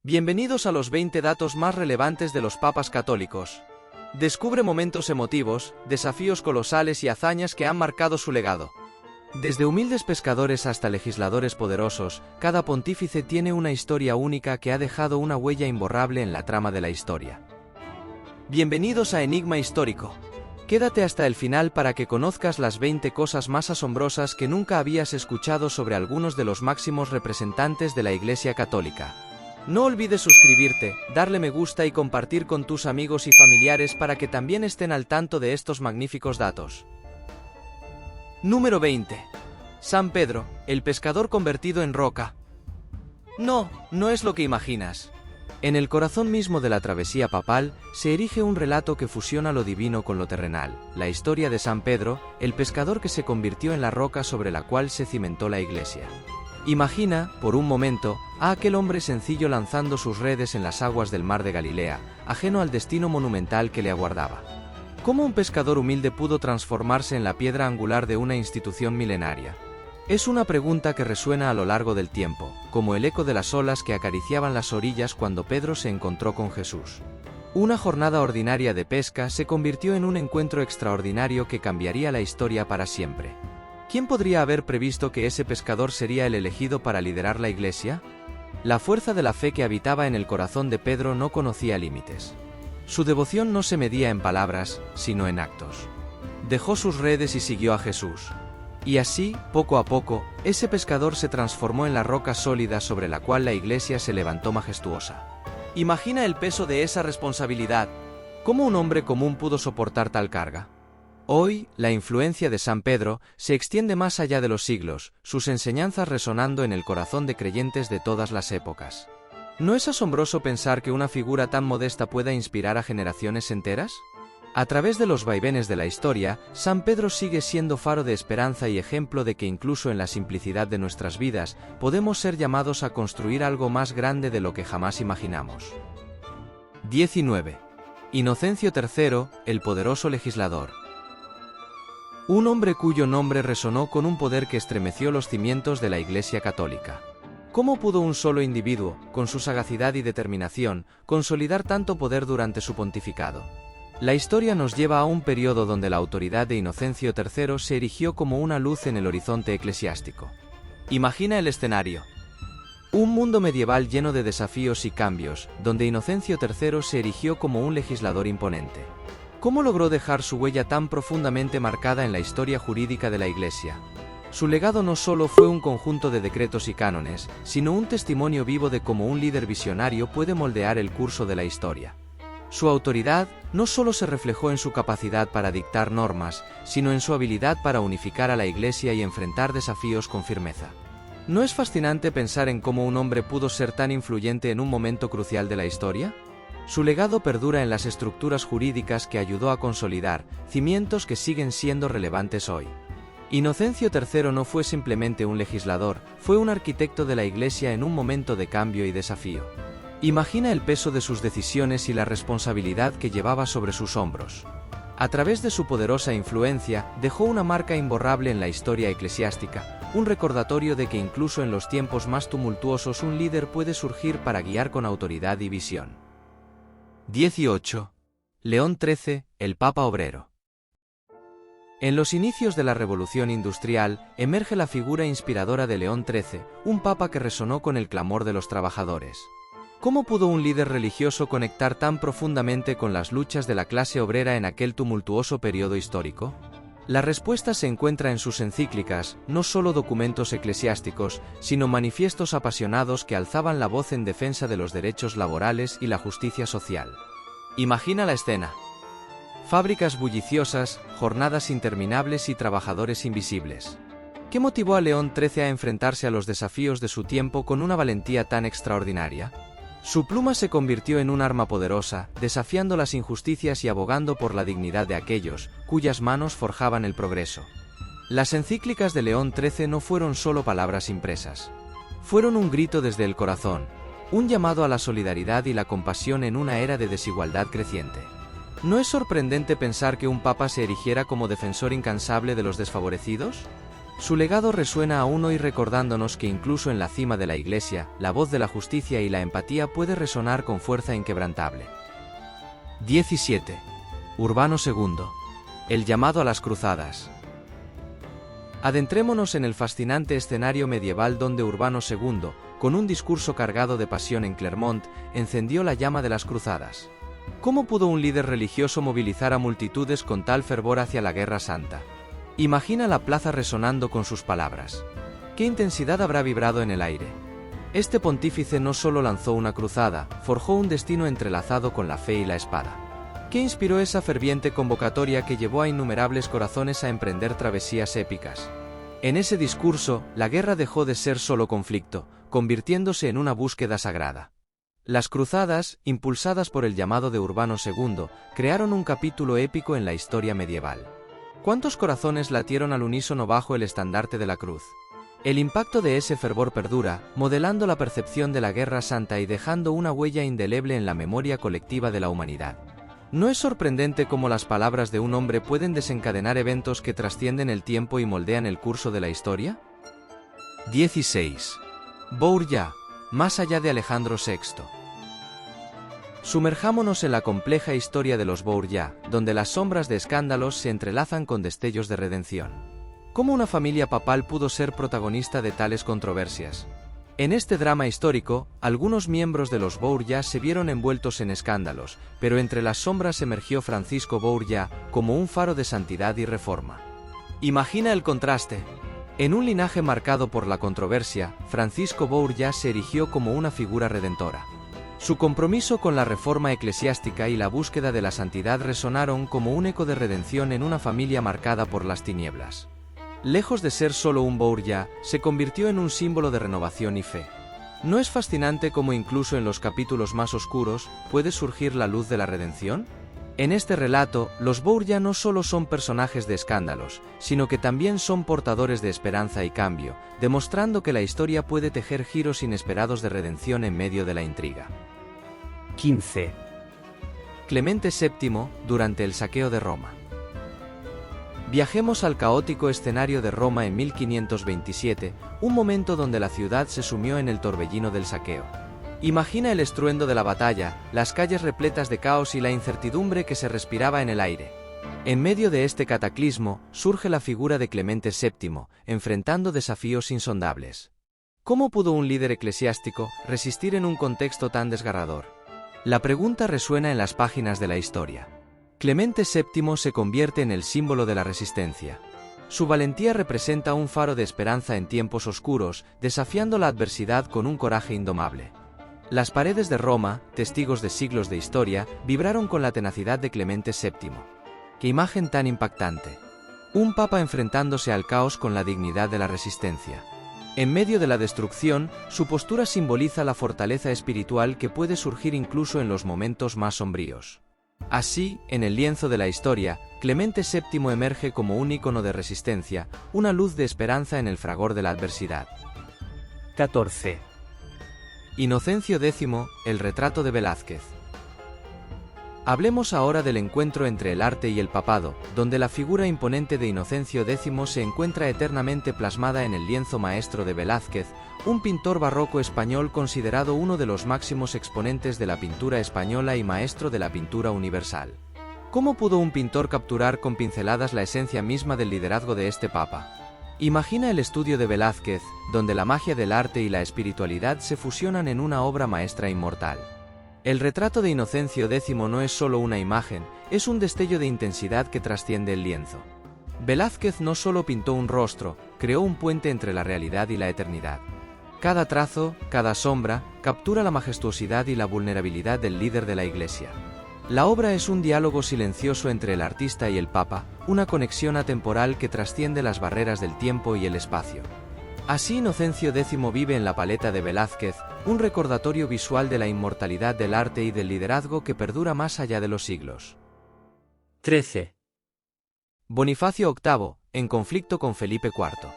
Bienvenidos a los 20 datos más relevantes de los papas católicos. Descubre momentos emotivos, desafíos colosales y hazañas que han marcado su legado. Desde humildes pescadores hasta legisladores poderosos, cada pontífice tiene una historia única que ha dejado una huella imborrable en la trama de la historia. Bienvenidos a Enigma Histórico. Quédate hasta el final para que conozcas las 20 cosas más asombrosas que nunca habías escuchado sobre algunos de los máximos representantes de la Iglesia Católica. No olvides suscribirte, darle me gusta y compartir con tus amigos y familiares para que también estén al tanto de estos magníficos datos. Número 20. San Pedro, el pescador convertido en roca. No es lo que imaginas. En el corazón mismo de la travesía papal, se erige un relato que fusiona lo divino con lo terrenal, la historia de San Pedro, el pescador que se convirtió en la roca sobre la cual se cimentó la Iglesia. Imagina, por un momento, a aquel hombre sencillo lanzando sus redes en las aguas del mar de Galilea, ajeno al destino monumental que le aguardaba. ¿Cómo un pescador humilde pudo transformarse en la piedra angular de una institución milenaria? Es una pregunta que resuena a lo largo del tiempo, como el eco de las olas que acariciaban las orillas cuando Pedro se encontró con Jesús. Una jornada ordinaria de pesca se convirtió en un encuentro extraordinario que cambiaría la historia para siempre. ¿Quién podría haber previsto que ese pescador sería el elegido para liderar la Iglesia? La fuerza de la fe que habitaba en el corazón de Pedro no conocía límites. Su devoción no se medía en palabras, sino en actos. Dejó sus redes y siguió a Jesús. Y así, poco a poco, ese pescador se transformó en la roca sólida sobre la cual la Iglesia se levantó majestuosa. Imagina el peso de esa responsabilidad. ¿Cómo un hombre común pudo soportar tal carga? Hoy, la influencia de San Pedro se extiende más allá de los siglos, sus enseñanzas resonando en el corazón de creyentes de todas las épocas. ¿No es asombroso pensar que una figura tan modesta pueda inspirar a generaciones enteras? A través de los vaivenes de la historia, San Pedro sigue siendo faro de esperanza y ejemplo de que incluso en la simplicidad de nuestras vidas, podemos ser llamados a construir algo más grande de lo que jamás imaginamos. 19. Inocencio III, el poderoso legislador. Un hombre cuyo nombre resonó con un poder que estremeció los cimientos de la Iglesia Católica. ¿Cómo pudo un solo individuo, con su sagacidad y determinación, consolidar tanto poder durante su pontificado? La historia nos lleva a un periodo donde la autoridad de Inocencio III se erigió como una luz en el horizonte eclesiástico. Imagina el escenario. Un mundo medieval lleno de desafíos y cambios, donde Inocencio III se erigió como un legislador imponente. ¿Cómo logró dejar su huella tan profundamente marcada en la historia jurídica de la Iglesia? Su legado no solo fue un conjunto de decretos y cánones, sino un testimonio vivo de cómo un líder visionario puede moldear el curso de la historia. Su autoridad no solo se reflejó en su capacidad para dictar normas, sino en su habilidad para unificar a la Iglesia y enfrentar desafíos con firmeza. ¿No es fascinante pensar en cómo un hombre pudo ser tan influyente en un momento crucial de la historia? Su legado perdura en las estructuras jurídicas que ayudó a consolidar, cimientos que siguen siendo relevantes hoy. Inocencio III no fue simplemente un legislador, fue un arquitecto de la Iglesia en un momento de cambio y desafío. Imagina el peso de sus decisiones y la responsabilidad que llevaba sobre sus hombros. A través de su poderosa influencia, dejó una marca imborrable en la historia eclesiástica, un recordatorio de que incluso en los tiempos más tumultuosos un líder puede surgir para guiar con autoridad y visión. 18. León XIII, el Papa Obrero. En los inicios de la Revolución Industrial, emerge la figura inspiradora de León XIII, un papa que resonó con el clamor de los trabajadores. ¿Cómo pudo un líder religioso conectar tan profundamente con las luchas de la clase obrera en aquel tumultuoso periodo histórico? La respuesta se encuentra en sus encíclicas, no solo documentos eclesiásticos, sino manifiestos apasionados que alzaban la voz en defensa de los derechos laborales y la justicia social. Imagina la escena. Fábricas bulliciosas, jornadas interminables y trabajadores invisibles. ¿Qué motivó a León XIII a enfrentarse a los desafíos de su tiempo con una valentía tan extraordinaria? Su pluma se convirtió en un arma poderosa, desafiando las injusticias y abogando por la dignidad de aquellos, cuyas manos forjaban el progreso. Las encíclicas de León XIII no fueron solo palabras impresas. Fueron un grito desde el corazón, un llamado a la solidaridad y la compasión en una era de desigualdad creciente. ¿No es sorprendente pensar que un papa se erigiera como defensor incansable de los desfavorecidos? Su legado resuena aún hoy recordándonos que incluso en la cima de la Iglesia, la voz de la justicia y la empatía puede resonar con fuerza inquebrantable. 17. Urbano II. El llamado a las cruzadas. Adentrémonos en el fascinante escenario medieval donde Urbano II, con un discurso cargado de pasión en Clermont, encendió la llama de las cruzadas. ¿Cómo pudo un líder religioso movilizar a multitudes con tal fervor hacia la Guerra Santa? Imagina la plaza resonando con sus palabras. ¿Qué intensidad habrá vibrado en el aire? Este pontífice no solo lanzó una cruzada, forjó un destino entrelazado con la fe y la espada. ¿Qué inspiró esa ferviente convocatoria que llevó a innumerables corazones a emprender travesías épicas? En ese discurso, la guerra dejó de ser solo conflicto, convirtiéndose en una búsqueda sagrada. Las cruzadas, impulsadas por el llamado de Urbano II, crearon un capítulo épico en la historia medieval. ¿Cuántos corazones latieron al unísono bajo el estandarte de la cruz? El impacto de ese fervor perdura, modelando la percepción de la Guerra Santa y dejando una huella indeleble en la memoria colectiva de la humanidad. ¿No es sorprendente cómo las palabras de un hombre pueden desencadenar eventos que trascienden el tiempo y moldean el curso de la historia? 16. Bourya, más allá de Alejandro VI. Sumerjámonos en la compleja historia de los Bourya, donde las sombras de escándalos se entrelazan con destellos de redención. ¿Cómo una familia papal pudo ser protagonista de tales controversias? En este drama histórico, algunos miembros de los Bourya se vieron envueltos en escándalos, pero entre las sombras emergió Francisco Bourya como un faro de santidad y reforma. Imagina el contraste. En un linaje marcado por la controversia, Francisco Bourya se erigió como una figura redentora. Su compromiso con la reforma eclesiástica y la búsqueda de la santidad resonaron como un eco de redención en una familia marcada por las tinieblas. Lejos de ser solo un Bourya, se convirtió en un símbolo de renovación y fe. ¿No es fascinante cómo incluso en los capítulos más oscuros puede surgir la luz de la redención? En este relato, los Bourya no solo son personajes de escándalos, sino que también son portadores de esperanza y cambio, demostrando que la historia puede tejer giros inesperados de redención en medio de la intriga. 15. Clemente VII, durante el saqueo de Roma. Viajemos al caótico escenario de Roma en 1527, un momento donde la ciudad se sumió en el torbellino del saqueo. Imagina el estruendo de la batalla, las calles repletas de caos y la incertidumbre que se respiraba en el aire. En medio de este cataclismo, surge la figura de Clemente VII, enfrentando desafíos insondables. ¿Cómo pudo un líder eclesiástico resistir en un contexto tan desgarrador? La pregunta resuena en las páginas de la historia. Clemente VII se convierte en el símbolo de la resistencia. Su valentía representa un faro de esperanza en tiempos oscuros, desafiando la adversidad con un coraje indomable. Las paredes de Roma, testigos de siglos de historia, vibraron con la tenacidad de Clemente VII. ¡Qué imagen tan impactante! Un papa enfrentándose al caos con la dignidad de la resistencia. En medio de la destrucción, su postura simboliza la fortaleza espiritual que puede surgir incluso en los momentos más sombríos. Así, en el lienzo de la historia, Clemente VII emerge como un ícono de resistencia, una luz de esperanza en el fragor de la adversidad. 14. Inocencio X, el retrato de Velázquez. Hablemos ahora del encuentro entre el arte y el papado, donde la figura imponente de Inocencio X se encuentra eternamente plasmada en el lienzo maestro de Velázquez, un pintor barroco español considerado uno de los máximos exponentes de la pintura española y maestro de la pintura universal. ¿Cómo pudo un pintor capturar con pinceladas la esencia misma del liderazgo de este papa? Imagina el estudio de Velázquez, donde la magia del arte y la espiritualidad se fusionan en una obra maestra inmortal. El retrato de Inocencio X no es solo una imagen, es un destello de intensidad que trasciende el lienzo. Velázquez no solo pintó un rostro, creó un puente entre la realidad y la eternidad. Cada trazo, cada sombra, captura la majestuosidad y la vulnerabilidad del líder de la Iglesia. La obra es un diálogo silencioso entre el artista y el Papa, una conexión atemporal que trasciende las barreras del tiempo y el espacio. Así Inocencio X vive en la paleta de Velázquez, un recordatorio visual de la inmortalidad del arte y del liderazgo que perdura más allá de los siglos. 13. Bonifacio VIII, en conflicto con Felipe IV.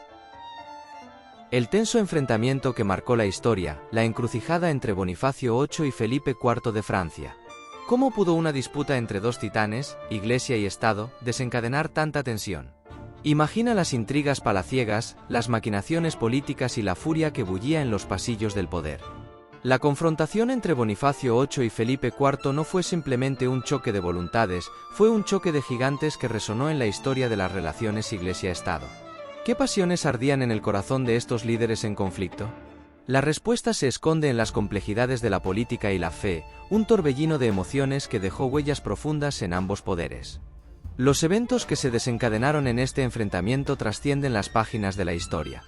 El tenso enfrentamiento que marcó la historia, la encrucijada entre Bonifacio VIII y Felipe IV de Francia. ¿Cómo pudo una disputa entre dos titanes, Iglesia y Estado, desencadenar tanta tensión? Imagina las intrigas palaciegas, las maquinaciones políticas y la furia que bullía en los pasillos del poder. La confrontación entre Bonifacio VIII y Felipe IV no fue simplemente un choque de voluntades, fue un choque de gigantes que resonó en la historia de las relaciones Iglesia-Estado. ¿Qué pasiones ardían en el corazón de estos líderes en conflicto? La respuesta se esconde en las complejidades de la política y la fe, un torbellino de emociones que dejó huellas profundas en ambos poderes. Los eventos que se desencadenaron en este enfrentamiento trascienden las páginas de la historia.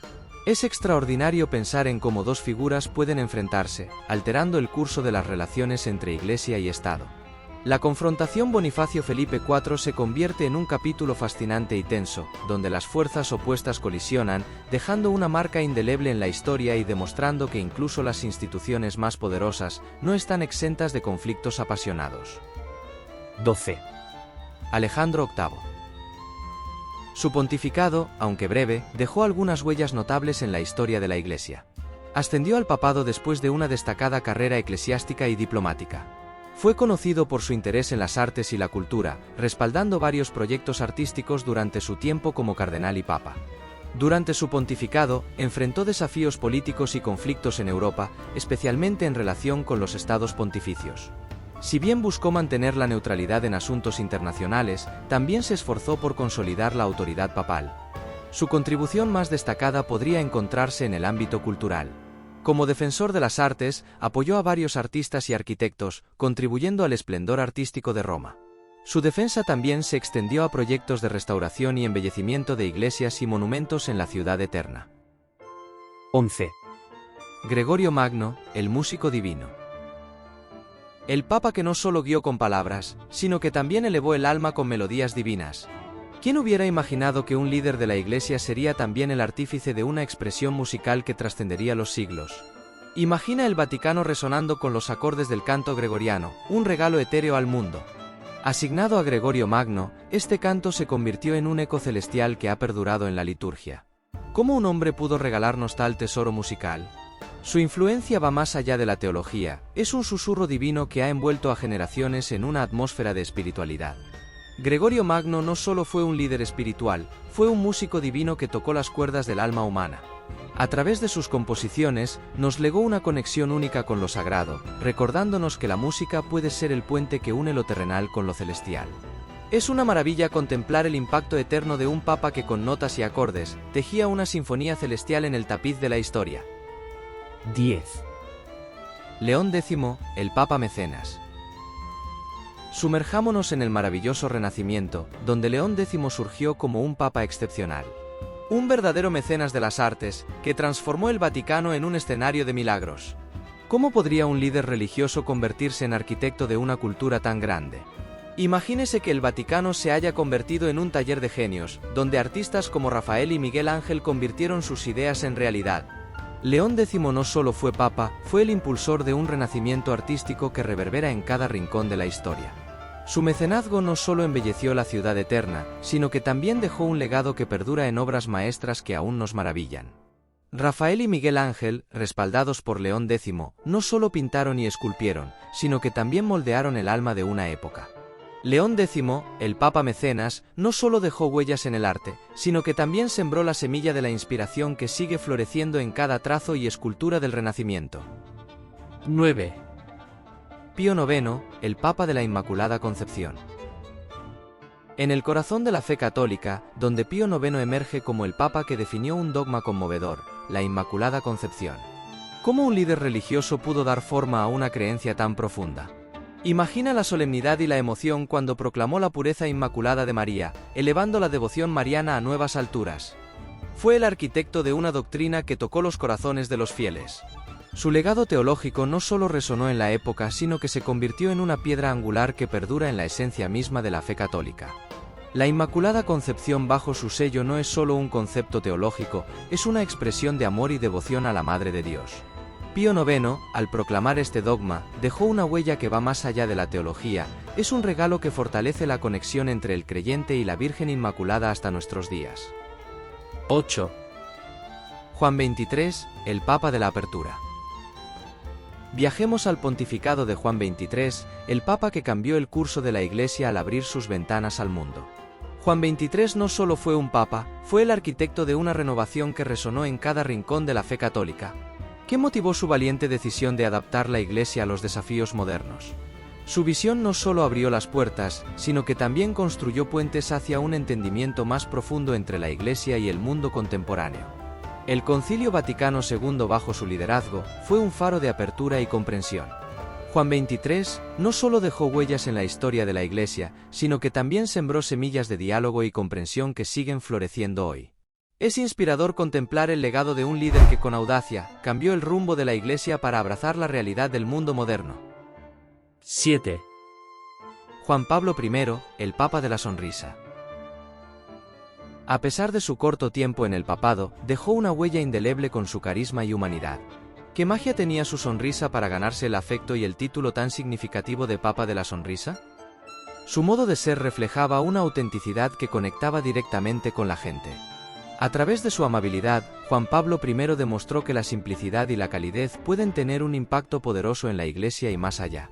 Es extraordinario pensar en cómo dos figuras pueden enfrentarse, alterando el curso de las relaciones entre Iglesia y Estado. La confrontación Bonifacio-Felipe IV se convierte en un capítulo fascinante y tenso, donde las fuerzas opuestas colisionan, dejando una marca indeleble en la historia y demostrando que incluso las instituciones más poderosas no están exentas de conflictos apasionados. 12. Alejandro VIII. Su pontificado, aunque breve, dejó algunas huellas notables en la historia de la Iglesia. Ascendió al papado después de una destacada carrera eclesiástica y diplomática. Fue conocido por su interés en las artes y la cultura, respaldando varios proyectos artísticos durante su tiempo como cardenal y papa. Durante su pontificado, enfrentó desafíos políticos y conflictos en Europa, especialmente en relación con los estados pontificios. Si bien buscó mantener la neutralidad en asuntos internacionales, también se esforzó por consolidar la autoridad papal. Su contribución más destacada podría encontrarse en el ámbito cultural. Como defensor de las artes, apoyó a varios artistas y arquitectos, contribuyendo al esplendor artístico de Roma. Su defensa también se extendió a proyectos de restauración y embellecimiento de iglesias y monumentos en la Ciudad Eterna. 11. Gregorio Magno, el músico divino. El Papa que no solo guió con palabras, sino que también elevó el alma con melodías divinas. ¿Quién hubiera imaginado que un líder de la Iglesia sería también el artífice de una expresión musical que trascendería los siglos? Imagina el Vaticano resonando con los acordes del canto gregoriano, un regalo etéreo al mundo. Asignado a Gregorio Magno, este canto se convirtió en un eco celestial que ha perdurado en la liturgia. ¿Cómo un hombre pudo regalarnos tal tesoro musical? Su influencia va más allá de la teología, es un susurro divino que ha envuelto a generaciones en una atmósfera de espiritualidad. Gregorio Magno no solo fue un líder espiritual, fue un músico divino que tocó las cuerdas del alma humana. A través de sus composiciones, nos legó una conexión única con lo sagrado, recordándonos que la música puede ser el puente que une lo terrenal con lo celestial. Es una maravilla contemplar el impacto eterno de un papa que con notas y acordes, tejía una sinfonía celestial en el tapiz de la historia. 10. León X, el Papa Mecenas. Sumerjámonos en el maravilloso Renacimiento, donde León X surgió como un papa excepcional. Un verdadero mecenas de las artes, que transformó el Vaticano en un escenario de milagros. ¿Cómo podría un líder religioso convertirse en arquitecto de una cultura tan grande? Imagínese que el Vaticano se haya convertido en un taller de genios, donde artistas como Rafael y Miguel Ángel convirtieron sus ideas en realidad. León X no solo fue papa, fue el impulsor de un renacimiento artístico que reverbera en cada rincón de la historia. Su mecenazgo no solo embelleció la Ciudad Eterna, sino que también dejó un legado que perdura en obras maestras que aún nos maravillan. Rafael y Miguel Ángel, respaldados por León X, no solo pintaron y esculpieron, sino que también moldearon el alma de una época. León X, el Papa Mecenas, no solo dejó huellas en el arte, sino que también sembró la semilla de la inspiración que sigue floreciendo en cada trazo y escultura del Renacimiento. 9. Pío IX, el Papa de la Inmaculada Concepción. En el corazón de la fe católica, donde Pío IX emerge como el Papa que definió un dogma conmovedor, la Inmaculada Concepción. ¿Cómo un líder religioso pudo dar forma a una creencia tan profunda? Imagina la solemnidad y la emoción cuando proclamó la pureza inmaculada de María, elevando la devoción mariana a nuevas alturas. Fue el arquitecto de una doctrina que tocó los corazones de los fieles. Su legado teológico no solo resonó en la época, sino que se convirtió en una piedra angular que perdura en la esencia misma de la fe católica. La Inmaculada Concepción bajo su sello no es solo un concepto teológico, es una expresión de amor y devoción a la Madre de Dios. Pío IX, al proclamar este dogma, dejó una huella que va más allá de la teología, es un regalo que fortalece la conexión entre el creyente y la Virgen Inmaculada hasta nuestros días. 8. Juan XXIII, el Papa de la Apertura. Viajemos al pontificado de Juan XXIII, el Papa que cambió el curso de la Iglesia al abrir sus ventanas al mundo. Juan XXIII no solo fue un papa, fue el arquitecto de una renovación que resonó en cada rincón de la fe católica. ¿Qué motivó su valiente decisión de adaptar la Iglesia a los desafíos modernos? Su visión no solo abrió las puertas, sino que también construyó puentes hacia un entendimiento más profundo entre la Iglesia y el mundo contemporáneo. El Concilio Vaticano II, bajo su liderazgo, fue un faro de apertura y comprensión. Juan XXIII no solo dejó huellas en la historia de la Iglesia, sino que también sembró semillas de diálogo y comprensión que siguen floreciendo hoy. Es inspirador contemplar el legado de un líder que con audacia cambió el rumbo de la Iglesia para abrazar la realidad del mundo moderno. 7. Juan Pablo I, el Papa de la Sonrisa. A pesar de su corto tiempo en el papado, dejó una huella indeleble con su carisma y humanidad. ¿Qué magia tenía su sonrisa para ganarse el afecto y el título tan significativo de Papa de la Sonrisa? Su modo de ser reflejaba una autenticidad que conectaba directamente con la gente. A través de su amabilidad, Juan Pablo I demostró que la simplicidad y la calidez pueden tener un impacto poderoso en la Iglesia y más allá.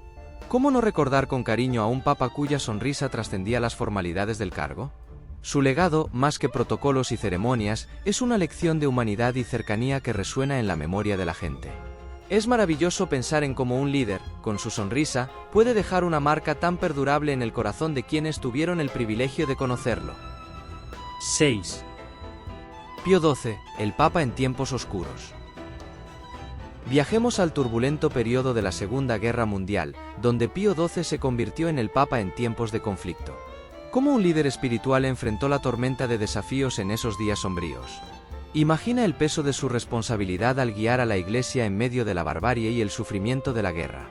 ¿Cómo no recordar con cariño a un papa cuya sonrisa trascendía las formalidades del cargo? Su legado, más que protocolos y ceremonias, es una lección de humanidad y cercanía que resuena en la memoria de la gente. Es maravilloso pensar en cómo un líder, con su sonrisa, puede dejar una marca tan perdurable en el corazón de quienes tuvieron el privilegio de conocerlo. 6. Pío XII, el Papa en tiempos oscuros. Viajemos al turbulento periodo de la Segunda Guerra Mundial, donde Pío XII se convirtió en el Papa en tiempos de conflicto. ¿Cómo un líder espiritual enfrentó la tormenta de desafíos en esos días sombríos? Imagina el peso de su responsabilidad al guiar a la Iglesia en medio de la barbarie y el sufrimiento de la guerra.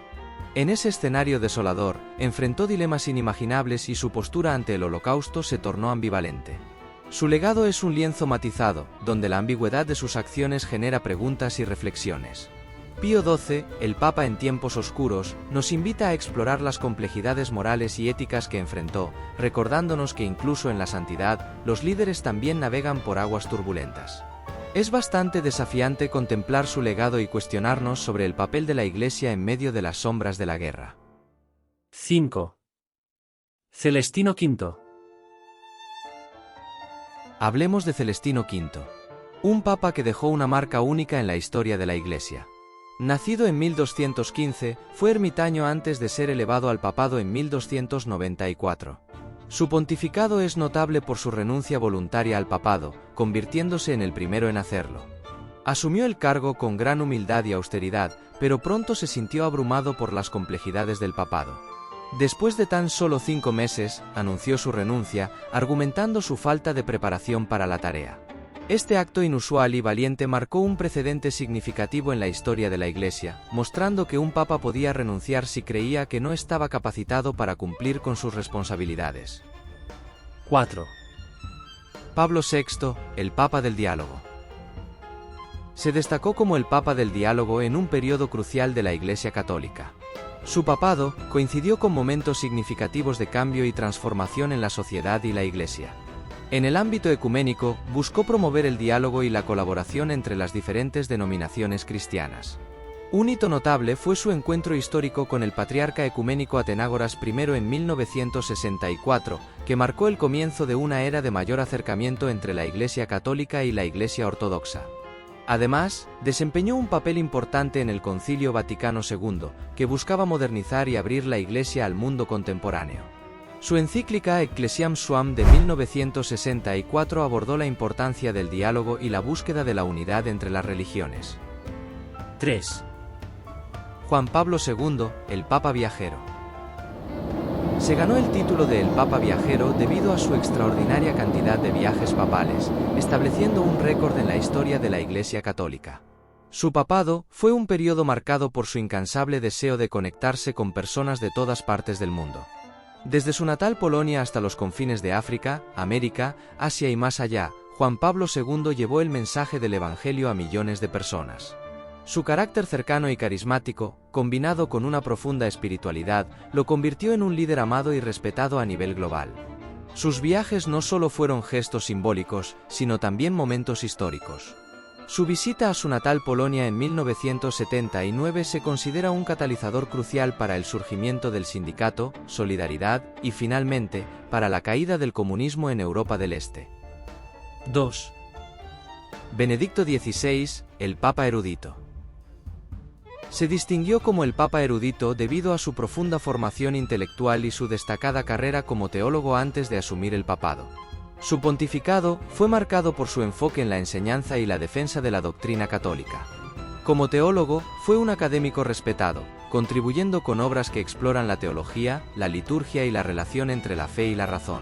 En ese escenario desolador, enfrentó dilemas inimaginables y su postura ante el Holocausto se tornó ambivalente. Su legado es un lienzo matizado, donde la ambigüedad de sus acciones genera preguntas y reflexiones. Pío XII, el Papa en tiempos oscuros, nos invita a explorar las complejidades morales y éticas que enfrentó, recordándonos que incluso en la santidad, los líderes también navegan por aguas turbulentas. Es bastante desafiante contemplar su legado y cuestionarnos sobre el papel de la Iglesia en medio de las sombras de la guerra. 5. Celestino V. Hablemos de Celestino V, un papa que dejó una marca única en la historia de la Iglesia. Nacido en 1215, fue ermitaño antes de ser elevado al papado en 1294. Su pontificado es notable por su renuncia voluntaria al papado, convirtiéndose en el primero en hacerlo. Asumió el cargo con gran humildad y austeridad, pero pronto se sintió abrumado por las complejidades del papado. Después de tan solo 5 meses, anunció su renuncia, argumentando su falta de preparación para la tarea. Este acto inusual y valiente marcó un precedente significativo en la historia de la Iglesia, mostrando que un papa podía renunciar si creía que no estaba capacitado para cumplir con sus responsabilidades. 4. Pablo VI, el Papa del Diálogo. Se destacó como el Papa del Diálogo en un periodo crucial de la Iglesia Católica. Su papado coincidió con momentos significativos de cambio y transformación en la sociedad y la Iglesia. En el ámbito ecuménico, buscó promover el diálogo y la colaboración entre las diferentes denominaciones cristianas. Un hito notable fue su encuentro histórico con el patriarca ecuménico Atenágoras I en 1964, que marcó el comienzo de una era de mayor acercamiento entre la Iglesia Católica y la Iglesia Ortodoxa. Además, desempeñó un papel importante en el Concilio Vaticano II, que buscaba modernizar y abrir la Iglesia al mundo contemporáneo. Su encíclica Ecclesiam Suam de 1964 abordó la importancia del diálogo y la búsqueda de la unidad entre las religiones. 3. Juan Pablo II, el Papa Viajero. Se ganó el título de El Papa Viajero debido a su extraordinaria cantidad de viajes papales, estableciendo un récord en la historia de la Iglesia Católica. Su papado fue un periodo marcado por su incansable deseo de conectarse con personas de todas partes del mundo. Desde su natal Polonia hasta los confines de África, América, Asia y más allá, Juan Pablo II llevó el mensaje del Evangelio a millones de personas. Su carácter cercano y carismático, combinado con una profunda espiritualidad, lo convirtió en un líder amado y respetado a nivel global. Sus viajes no solo fueron gestos simbólicos, sino también momentos históricos. Su visita a su natal Polonia en 1979 se considera un catalizador crucial para el surgimiento del sindicato, Solidaridad y, finalmente, para la caída del comunismo en Europa del Este. 2, Benedicto XVI, el Papa erudito. Se distinguió como el Papa erudito debido a su profunda formación intelectual y su destacada carrera como teólogo antes de asumir el papado. Su pontificado fue marcado por su enfoque en la enseñanza y la defensa de la doctrina católica. Como teólogo, fue un académico respetado, contribuyendo con obras que exploran la teología, la liturgia y la relación entre la fe y la razón.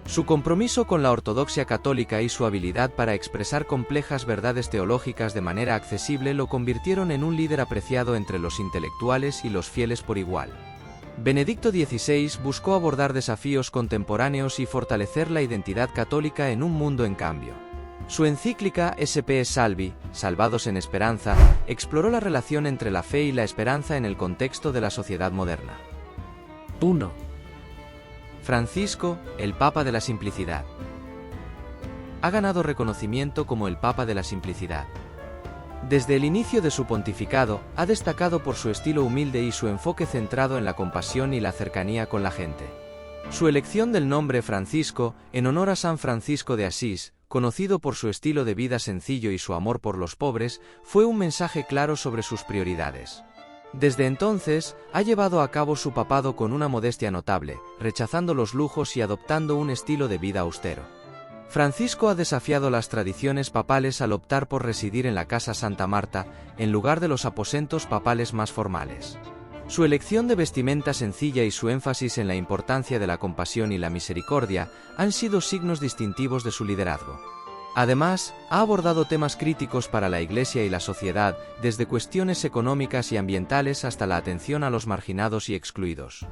Su compromiso con la ortodoxia católica y su habilidad para expresar complejas verdades teológicas de manera accesible lo convirtieron en un líder apreciado entre los intelectuales y los fieles por igual. Benedicto XVI buscó abordar desafíos contemporáneos y fortalecer la identidad católica en un mundo en cambio. Su encíclica Spe Salvi, Salvados en Esperanza, exploró la relación entre la fe y la esperanza en el contexto de la sociedad moderna. 1, Francisco, el Papa de la Simplicidad. Ha ganado reconocimiento como el Papa de la Simplicidad. Desde el inicio de su pontificado, ha destacado por su estilo humilde y su enfoque centrado en la compasión y la cercanía con la gente. Su elección del nombre Francisco, en honor a San Francisco de Asís, conocido por su estilo de vida sencillo y su amor por los pobres, fue un mensaje claro sobre sus prioridades. Desde entonces, ha llevado a cabo su papado con una modestia notable, rechazando los lujos y adoptando un estilo de vida austero. Francisco ha desafiado las tradiciones papales al optar por residir en la Casa Santa Marta, en lugar de los aposentos papales más formales. Su elección de vestimenta sencilla y su énfasis en la importancia de la compasión y la misericordia han sido signos distintivos de su liderazgo. Además, ha abordado temas críticos para la Iglesia y la sociedad, desde cuestiones económicas y ambientales hasta la atención a los marginados y excluidos.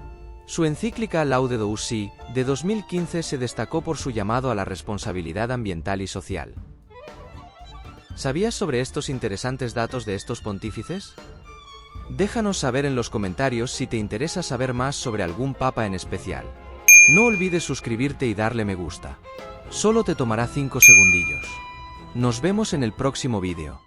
Su encíclica Laudato Si, de 2015 se destacó por su llamado a la responsabilidad ambiental y social. ¿Sabías sobre estos interesantes datos de estos pontífices? Déjanos saber en los comentarios si te interesa saber más sobre algún papa en especial. No olvides suscribirte y darle me gusta. Solo te tomará 5 segundillos. Nos vemos en el próximo vídeo.